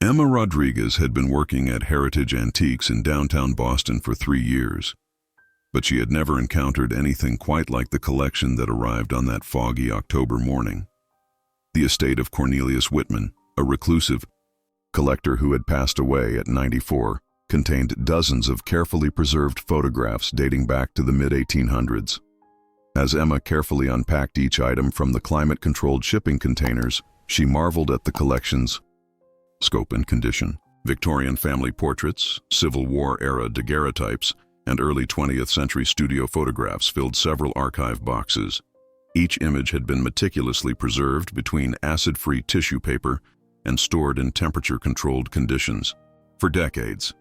Emma Rodriguez had been working at Heritage Antiques in downtown Boston for 3 years, but she had never encountered anything quite like the collection that arrived on that foggy October morning. The estate of Cornelius Whitman, a reclusive collector who had passed away at 94, contained dozens of carefully preserved photographs dating back to the mid-1800s. As Emma carefully unpacked each item from the climate-controlled shipping containers, she marveled at the collection's scope and condition. Victorian family portraits, Civil War-era daguerreotypes, and early 20th century studio photographs filled several archive boxes. Each image had been meticulously preserved between acid-free tissue paper and stored in temperature-controlled conditions for decades.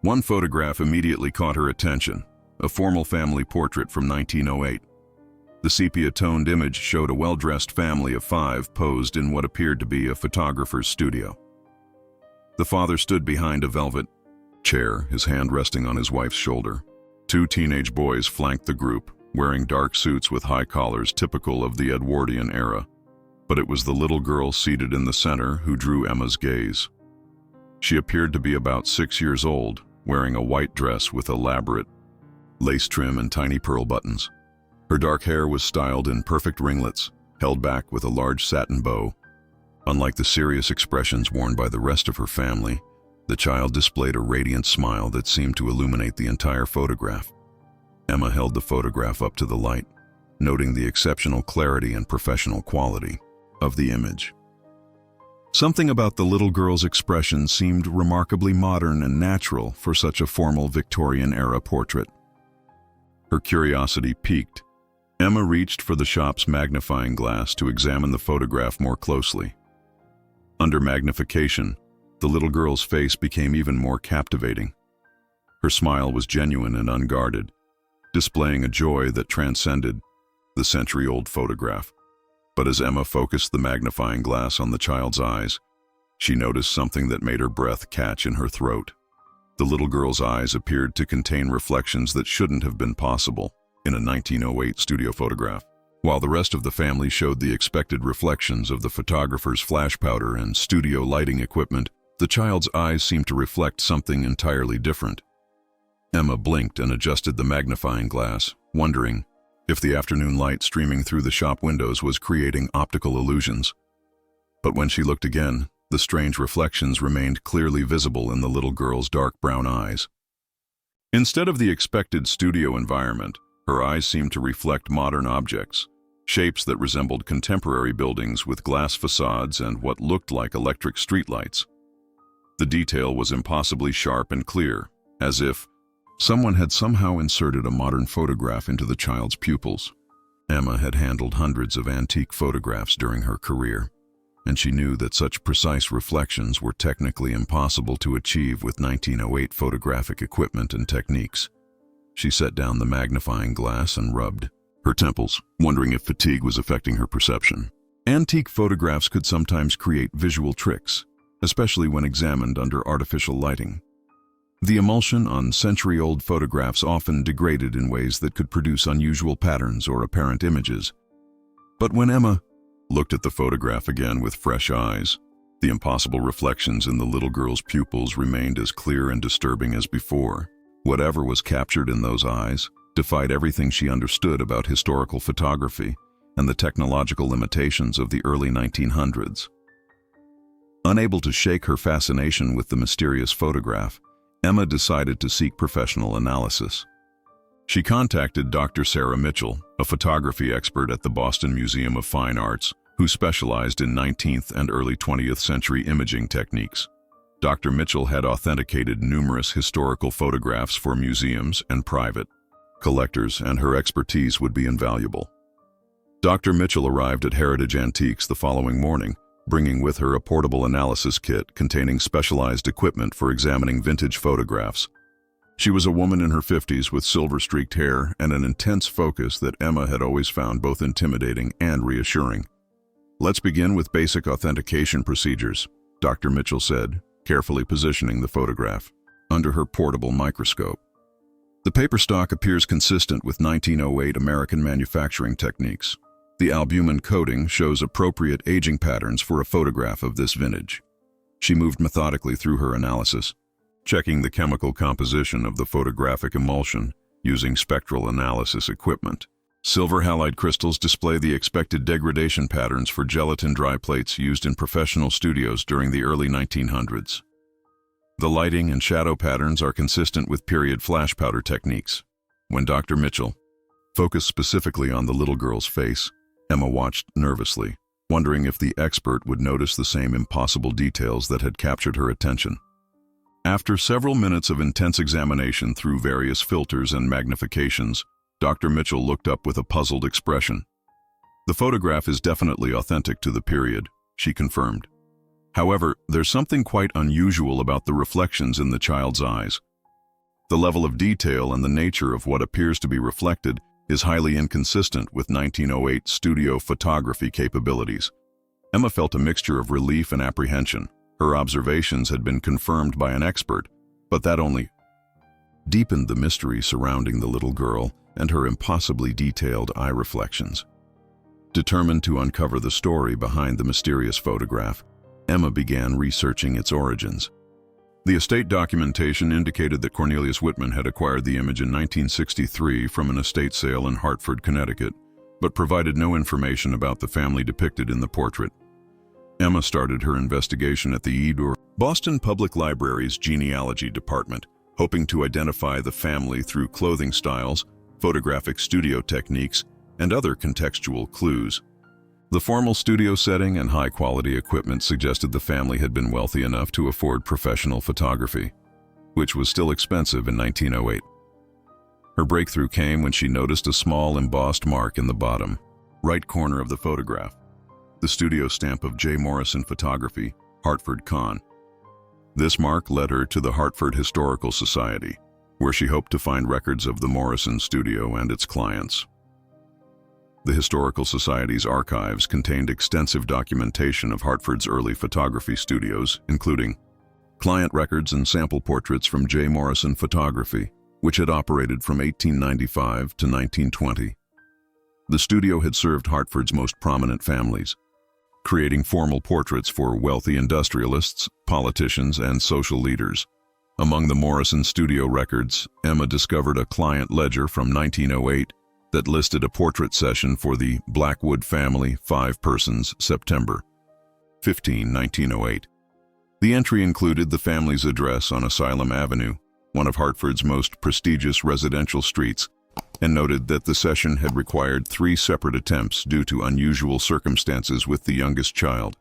One photograph immediately caught her attention, a formal family portrait from 1908. The sepia-toned image showed a well-dressed family of 5 posed in what appeared to be a photographer's studio. The father stood behind a velvet chair, his hand resting on his wife's shoulder. 2 teenage boys flanked the group, wearing dark suits with high collars typical of the Edwardian era. But it was the little girl seated in the center who drew Emma's gaze. She appeared to be about 6 years old, wearing a white dress with elaborate lace trim and tiny pearl buttons. Her dark hair was styled in perfect ringlets, held back with a large satin bow. Unlike the serious expressions worn by the rest of her family, the child displayed a radiant smile that seemed to illuminate the entire photograph. Emma held the photograph up to the light, noting the exceptional clarity and professional quality of the image. Something about the little girl's expression seemed remarkably modern and natural for such a formal Victorian-era portrait. Her curiosity piqued. Emma reached for the shop's magnifying glass to examine the photograph more closely. Under magnification, the little girl's face became even more captivating. Her smile was genuine and unguarded, displaying a joy that transcended the century-old photograph. But as Emma focused the magnifying glass on the child's eyes, she noticed something that made her breath catch in her throat. The little girl's eyes appeared to contain reflections that shouldn't have been possible in a 1908 studio photograph. While the rest of the family showed the expected reflections of the photographer's flash powder and studio lighting equipment, the child's eyes seemed to reflect something entirely different. Emma blinked and adjusted the magnifying glass, wondering if the afternoon light streaming through the shop windows was creating optical illusions. But when she looked again, the strange reflections remained clearly visible in the little girl's dark brown eyes. Instead of the expected studio environment, her eyes seemed to reflect modern objects, shapes that resembled contemporary buildings with glass facades and what looked like electric streetlights. The detail was impossibly sharp and clear, as if someone had somehow inserted a modern photograph into the child's pupils. Emma had handled hundreds of antique photographs during her career, and she knew that such precise reflections were technically impossible to achieve with 1908 photographic equipment and techniques. She set down the magnifying glass and rubbed her temples, wondering if fatigue was affecting her perception. Antique photographs could sometimes create visual tricks, especially when examined under artificial lighting. The emulsion on century-old photographs often degraded in ways that could produce unusual patterns or apparent images. But when Emma looked at the photograph again with fresh eyes, the impossible reflections in the little girl's pupils remained as clear and disturbing as before. Whatever was captured in those eyes defied everything she understood about historical photography and the technological limitations of the early 1900s. Unable to shake her fascination with the mysterious photograph, Emma decided to seek professional analysis. She contacted Dr. Sarah Mitchell, a photography expert at the Boston Museum of Fine Arts, who specialized in 19th and early 20th century imaging techniques. Dr. Mitchell had authenticated numerous historical photographs for museums and private collectors, and her expertise would be invaluable. Dr. Mitchell arrived at Heritage Antiques the following morning, bringing with her a portable analysis kit containing specialized equipment for examining vintage photographs. She was a woman in her 50s with silver-streaked hair and an intense focus that Emma had always found both intimidating and reassuring. "Let's begin with basic authentication procedures," Dr. Mitchell said, carefully positioning the photograph under her portable microscope. "The paper stock appears consistent with 1908 American manufacturing techniques. The albumin coating shows appropriate aging patterns for a photograph of this vintage. She moved methodically through her analysis, checking the chemical composition of the photographic emulsion using spectral analysis equipment. Silver halide crystals display the expected degradation patterns for gelatin dry plates used in professional studios during the early 1900s. The lighting and shadow patterns are consistent with period flash powder techniques. When Dr. Mitchell focused specifically on the little girl's face, Emma watched nervously, wondering if the expert would notice the same impossible details that had captured her attention. After several minutes of intense examination through various filters and magnifications, Dr. Mitchell looked up with a puzzled expression. "The photograph is definitely authentic to the period," she confirmed. "However, there's something quite unusual about the reflections in the child's eyes. The level of detail and the nature of what appears to be reflected is highly inconsistent with 1908 studio photography capabilities." Emma felt a mixture of relief and apprehension. Her observations had been confirmed by an expert, but that only deepened the mystery surrounding the little girl and her impossibly detailed eye reflections. Determined to uncover the story behind the mysterious photograph, Emma began researching its origins. The estate documentation indicated that Cornelius Whitman had acquired the image in 1963 from an estate sale in Hartford, Connecticut, but provided no information about the family depicted in the portrait. Emma started her investigation at the Boston Public Library's genealogy department, hoping to identify the family through clothing styles, photographic studio techniques, and other contextual clues. The formal studio setting and high-quality equipment suggested the family had been wealthy enough to afford professional photography, which was still expensive in 1908. Her breakthrough came when she noticed a small embossed mark in the bottom right corner of the photograph, the studio stamp of J. Morrison Photography, Hartford, Conn. This mark led her to the Hartford Historical Society, where she hoped to find records of the Morrison studio and its clients. The Historical Society's archives contained extensive documentation of Hartford's early photography studios, including client records and sample portraits from J. Morrison Photography, which had operated from 1895 to 1920. The studio had served Hartford's most prominent families, creating formal portraits for wealthy industrialists, politicians, and social leaders. Among the Morrison studio records, Emma discovered a client ledger from 1908 that listed a portrait session for the Blackwood family, 5 persons, September 15, 1908. The entry included the family's address on Asylum Avenue, one of Hartford's most prestigious residential streets, and noted that the session had required 3 separate attempts due to unusual circumstances with the youngest child.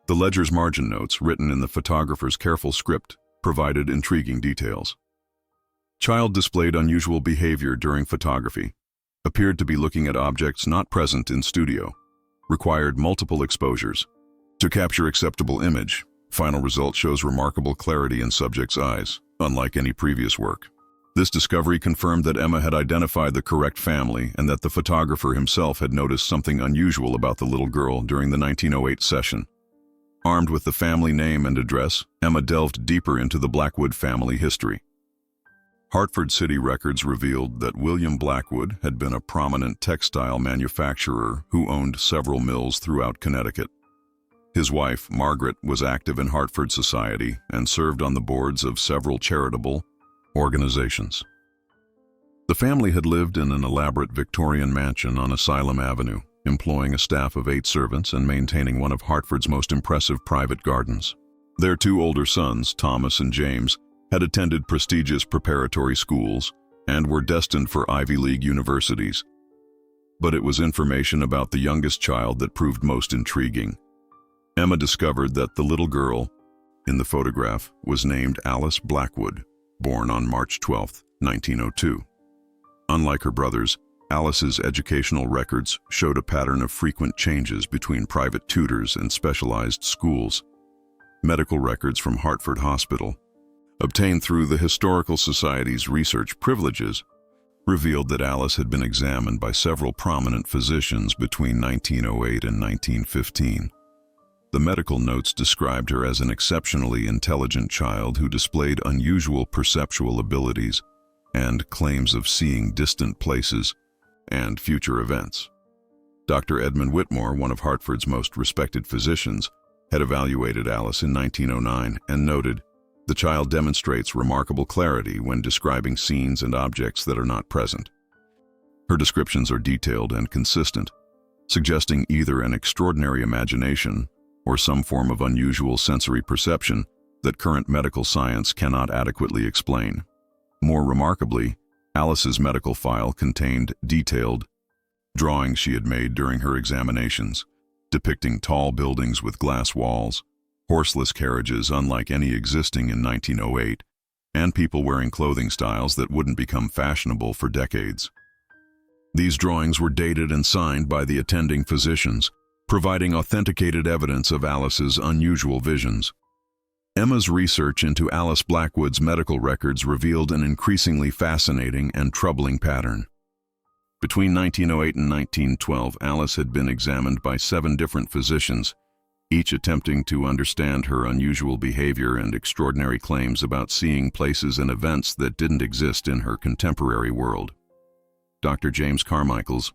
The ledger's margin notes, written in the photographer's careful script, provided intriguing details. Child displayed unusual behavior during photography, appeared to be looking at objects not present in studio, required multiple exposures to capture acceptable image. Final result shows remarkable clarity in subject's eyes, unlike any previous work. This discovery confirmed that Emma had identified the correct family and that the photographer himself had noticed something unusual about the little girl during the 1908 session. Armed with the family name and address, Emma delved deeper into the Blackwood family history. Hartford City records revealed that William Blackwood had been a prominent textile manufacturer who owned several mills throughout Connecticut. His wife, Margaret, was active in Hartford society and served on the boards of several charitable organizations. The family had lived in an elaborate Victorian mansion on Asylum Avenue, employing a staff of 8 servants and maintaining one of Hartford's most impressive private gardens. Their 2 older sons, Thomas and James, had attended prestigious preparatory schools and were destined for Ivy League universities. But it was information about the youngest child that proved most intriguing. Emma discovered that the little girl in the photograph was named Alice Blackwood, born on March 12, 1902. Unlike her brothers, Alice's educational records showed a pattern of frequent changes between private tutors and specialized schools. Medical records from Hartford Hospital, obtained through the Historical Society's research privileges, revealed that Alice had been examined by several prominent physicians between 1908 and 1915. The medical notes described her as an exceptionally intelligent child who displayed unusual perceptual abilities and claims of seeing distant places and future events. Dr. Edmund Whitmore, one of Hartford's most respected physicians, had evaluated Alice in 1909 and noted, "The child demonstrates remarkable clarity when describing scenes and objects that are not present." Her descriptions are detailed and consistent, suggesting either an extraordinary imagination or some form of unusual sensory perception that current medical science cannot adequately explain. More remarkably, Alice's medical file contained detailed drawings she had made during her examinations, depicting tall buildings with glass walls, horseless carriages unlike any existing in 1908, and people wearing clothing styles that wouldn't become fashionable for decades. These drawings were dated and signed by the attending physicians, providing authenticated evidence of Alice's unusual visions. Emma's research into Alice Blackwood's medical records revealed an increasingly fascinating and troubling pattern. Between 1908 and 1912, Alice had been examined by 7 different physicians, each attempting to understand her unusual behavior and extraordinary claims about seeing places and events that didn't exist in her contemporary world. Dr. James Carmichael's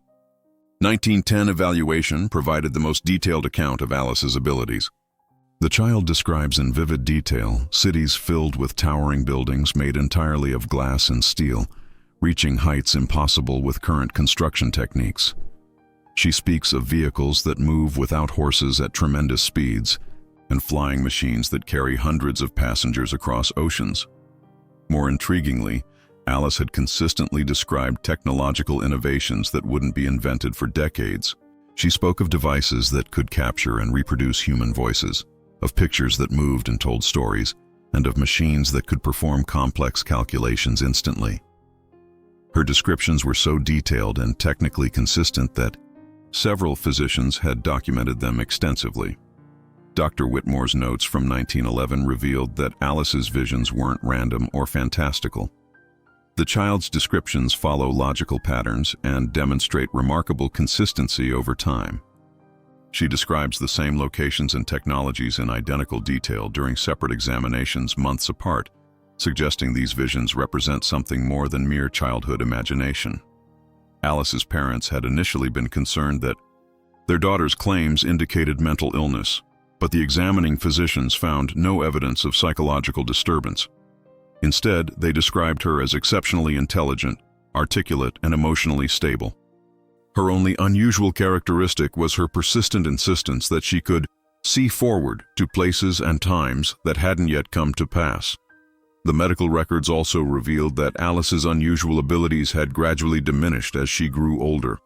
1910 evaluation provided the most detailed account of Alice's abilities. The child describes in vivid detail cities filled with towering buildings made entirely of glass and steel, reaching heights impossible with current construction techniques. She speaks of vehicles that move without horses at tremendous speeds, and flying machines that carry hundreds of passengers across oceans. More intriguingly, Alice had consistently described technological innovations that wouldn't be invented for decades. She spoke of devices that could capture and reproduce human voices, of pictures that moved and told stories, and of machines that could perform complex calculations instantly. Her descriptions were so detailed and technically consistent that several physicians had documented them extensively. Dr. Whitmore's notes from 1911 revealed that Alice's visions weren't random or fantastical. The child's descriptions follow logical patterns and demonstrate remarkable consistency over time. She describes the same locations and technologies in identical detail during separate examinations months apart, suggesting these visions represent something more than mere childhood imagination. Alice's parents had initially been concerned that their daughter's claims indicated mental illness, but the examining physicians found no evidence of psychological disturbance. Instead, they described her as exceptionally intelligent, articulate, and emotionally stable. Her only unusual characteristic was her persistent insistence that she could see forward to places and times that hadn't yet come to pass. The medical records also revealed that Alice's unusual abilities had gradually diminished as she grew older.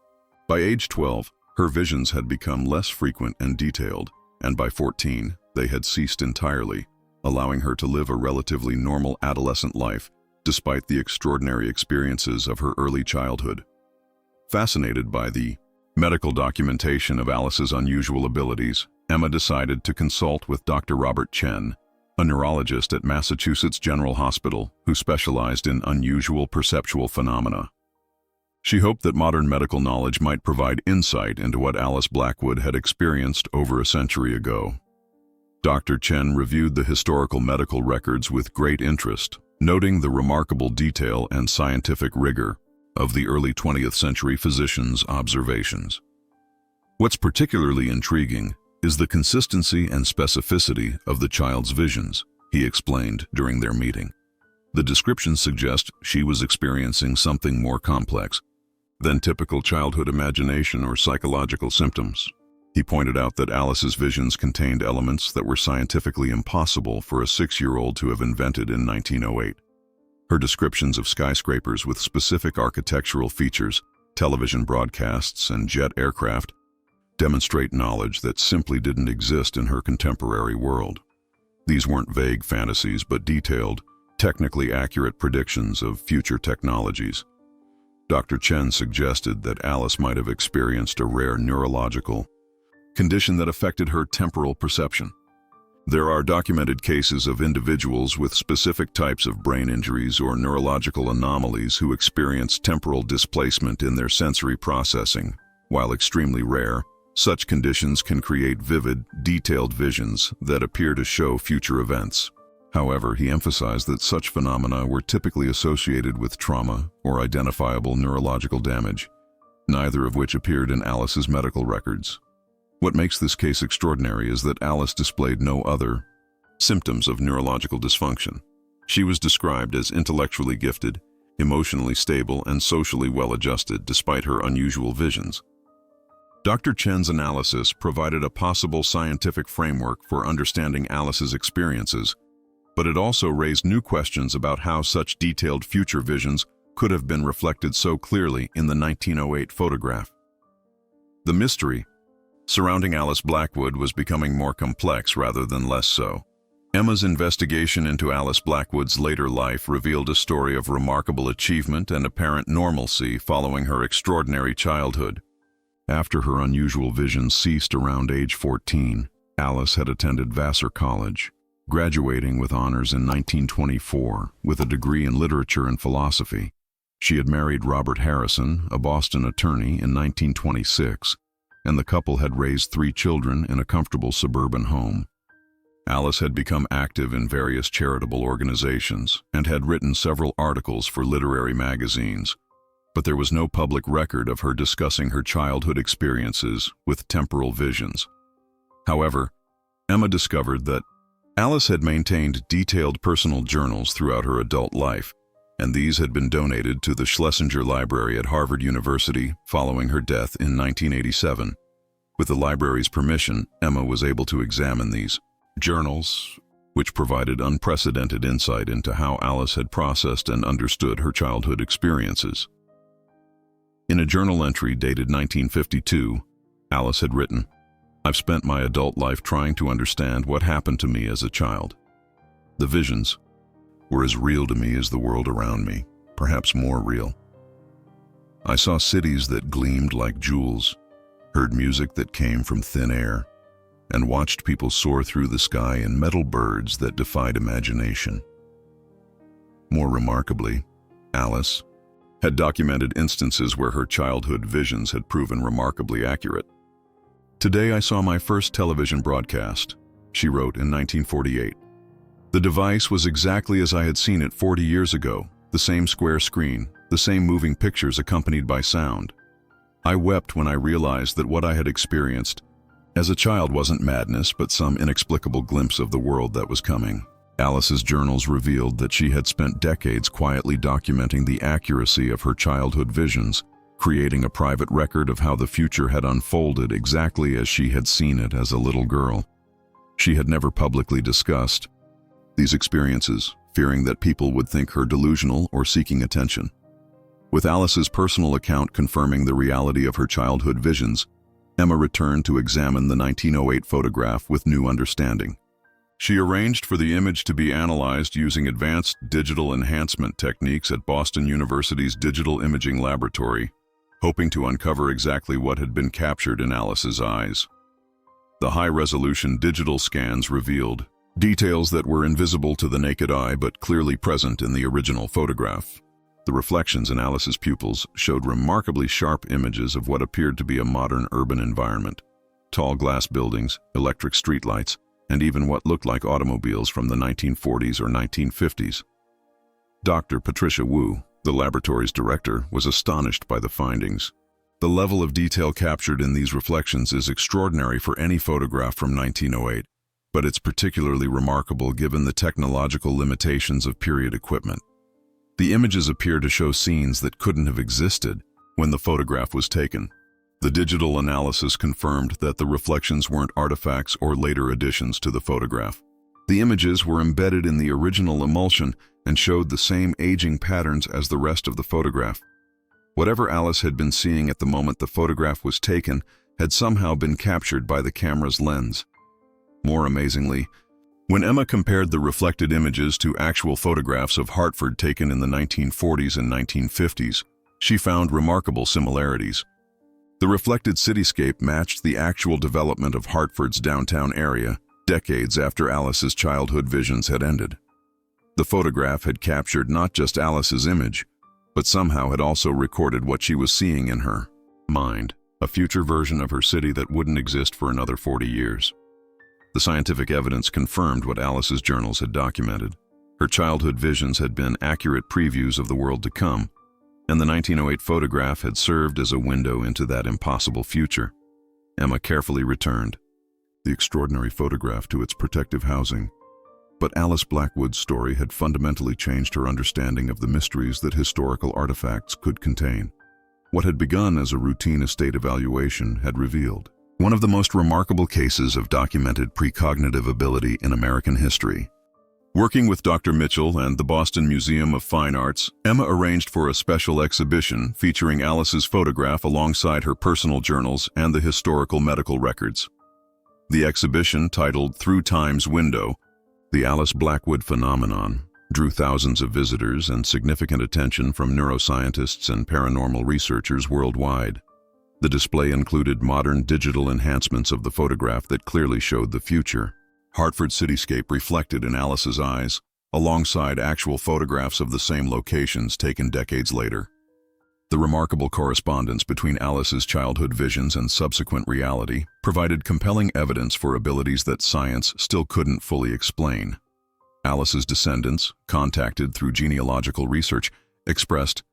By age 12, her visions had become less frequent and detailed, and by 14, they had ceased entirely, allowing her to live a relatively normal adolescent life despite the extraordinary experiences of her early childhood. Fascinated by the medical documentation of Alice's unusual abilities, Emma decided to consult with Dr. Robert Chen, a neurologist at Massachusetts General Hospital who specialized in unusual perceptual phenomena. She hoped that modern medical knowledge might provide insight into what Alice Blackwood had experienced over a century ago. Dr. Chen reviewed the historical medical records with great interest, noting the remarkable detail and scientific rigor of the early 20th century physicians' observations. What's particularly intriguing is the consistency and specificity of the child's visions, he explained during their meeting. The descriptions suggest she was experiencing something more complex than typical childhood imagination or psychological symptoms. He pointed out that Alice's visions contained elements that were scientifically impossible for a 6-year-old to have invented in 1908. Her descriptions of skyscrapers with specific architectural features, television broadcasts, and jet aircraft demonstrate knowledge that simply didn't exist in her contemporary world. These weren't vague fantasies, but detailed, technically accurate predictions of future technologies. Dr. Chen suggested that Alice might have experienced a rare neurological condition that affected her temporal perception. There are documented cases of individuals with specific types of brain injuries or neurological anomalies who experience temporal displacement in their sensory processing. While extremely rare, such conditions can create vivid, detailed visions that appear to show future events. However, he emphasized that such phenomena were typically associated with trauma or identifiable neurological damage, neither of which appeared in Alice's medical records. What makes this case extraordinary is that Alice displayed no other symptoms of neurological dysfunction. She was described as intellectually gifted, emotionally stable, and socially well-adjusted despite her unusual visions. Dr. Chen's analysis provided a possible scientific framework for understanding Alice's experiences, but it also raised new questions about how such detailed future visions could have been reflected so clearly in the 1908 photograph. The mystery surrounding Alice Blackwood was becoming more complex rather than less so. Emma's investigation into Alice Blackwood's later life revealed a story of remarkable achievement and apparent normalcy following her extraordinary childhood. After her unusual visions ceased around age 14, Alice had attended Vassar College, graduating with honors in 1924 with a degree in literature and philosophy. She had married Robert Harrison, a Boston attorney, in 1926, and the couple had raised 3 children in a comfortable suburban home. Alice had become active in various charitable organizations and had written several articles for literary magazines, but there was no public record of her discussing her childhood experiences with temporal visions. However, Emma discovered that Alice had maintained detailed personal journals throughout her adult life, and these had been donated to the Schlesinger Library at Harvard University following her death in 1987. With the library's permission, Emma was able to examine these journals, which provided unprecedented insight into how Alice had processed and understood her childhood experiences. In a journal entry dated 1952, Alice had written, "I've spent my adult life trying to understand what happened to me as a child. The visions were as real to me as the world around me, perhaps more real. I saw cities that gleamed like jewels, heard music that came from thin air, and watched people soar through the sky in metal birds that defied imagination." More remarkably, Alice had documented instances where her childhood visions had proven remarkably accurate. "Today I saw my first television broadcast," she wrote in 1948. "The device was exactly as I had seen it 40 years ago, the same square screen, the same moving pictures accompanied by sound. I wept when I realized that what I had experienced as a child wasn't madness, but some inexplicable glimpse of the world that was coming." Alice's journals revealed that she had spent decades quietly documenting the accuracy of her childhood visions, creating a private record of how the future had unfolded exactly as she had seen it as a little girl. She had never publicly discussed these experiences, fearing that people would think her delusional or seeking attention. With Alice's personal account confirming the reality of her childhood visions, Emma returned to examine the 1908 photograph with new understanding. She arranged for the image to be analyzed using advanced digital enhancement techniques at Boston University's Digital Imaging Laboratory, hoping to uncover exactly what had been captured in Alice's eyes. The high-resolution digital scans revealed details that were invisible to the naked eye but clearly present in the original photograph. The reflections in Alice's pupils showed remarkably sharp images of what appeared to be a modern urban environment: tall glass buildings, electric streetlights, and even what looked like automobiles from the 1940s or 1950s. Dr. Patricia Wu, the laboratory's director, was astonished by the findings. "The level of detail captured in these reflections is extraordinary for any photograph from 1908, but it's particularly remarkable given the technological limitations of period equipment. The images appear to show scenes that couldn't have existed when the photograph was taken." The digital analysis confirmed that the reflections weren't artifacts or later additions to the photograph. The images were embedded in the original emulsion and showed the same aging patterns as the rest of the photograph. Whatever Alice had been seeing at the moment the photograph was taken had somehow been captured by the camera's lens. More amazingly, when Emma compared the reflected images to actual photographs of Hartford taken in the 1940s and 1950s, she found remarkable similarities. The reflected cityscape matched the actual development of Hartford's downtown area, decades after Alice's childhood visions had ended. The photograph had captured not just Alice's image, but somehow had also recorded what she was seeing in her mind, a future version of her city that wouldn't exist for another 40 years. The scientific evidence confirmed what Alice's journals had documented. Her childhood visions had been accurate previews of the world to come, and the 1908 photograph had served as a window into that impossible future. Emma carefully returned the extraordinary photograph to its protective housing. But Alice Blackwood's story had fundamentally changed her understanding of the mysteries that historical artifacts could contain. What had begun as a routine estate evaluation had revealed one of the most remarkable cases of documented precognitive ability in American history. Working with Dr. Mitchell and the Boston Museum of Fine Arts, Emma arranged for a special exhibition featuring Alice's photograph alongside her personal journals and the historical medical records. The exhibition, titled Through Time's Window, The Alice Blackwood Phenomenon, drew thousands of visitors and significant attention from neuroscientists and paranormal researchers worldwide. The display included modern digital enhancements of the photograph that clearly showed the future. Hartford's cityscape reflected in Alice's eyes, alongside actual photographs of the same locations taken decades later. The remarkable correspondence between Alice's childhood visions and subsequent reality provided compelling evidence for abilities that science still couldn't fully explain. Alice's descendants, contacted through genealogical research, expressed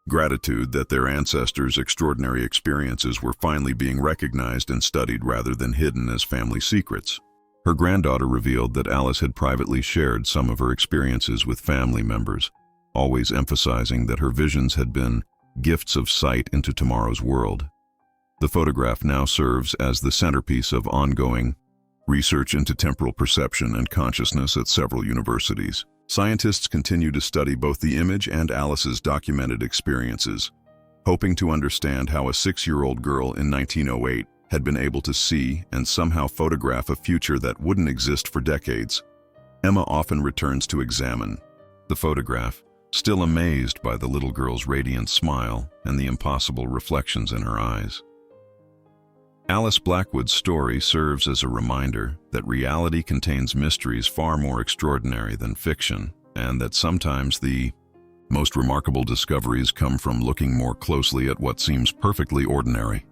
gratitude that their ancestors' extraordinary experiences were finally being recognized and studied rather than hidden as family secrets. Her granddaughter revealed that Alice had privately shared some of her experiences with family members, always emphasizing that her visions had been gifts of sight into tomorrow's world. The photograph now serves as the centerpiece of ongoing research into temporal perception and consciousness at several universities. Scientists continue to study both the image and Alice's documented experiences, hoping to understand how a 6-year-old girl in 1908 had been able to see and somehow photograph a future that wouldn't exist for decades. Emma often returns to examine the photograph, still amazed by the little girl's radiant smile and the impossible reflections in her eyes. Alice Blackwood's story serves as a reminder that reality contains mysteries far more extraordinary than fiction, and that sometimes the most remarkable discoveries come from looking more closely at what seems perfectly ordinary.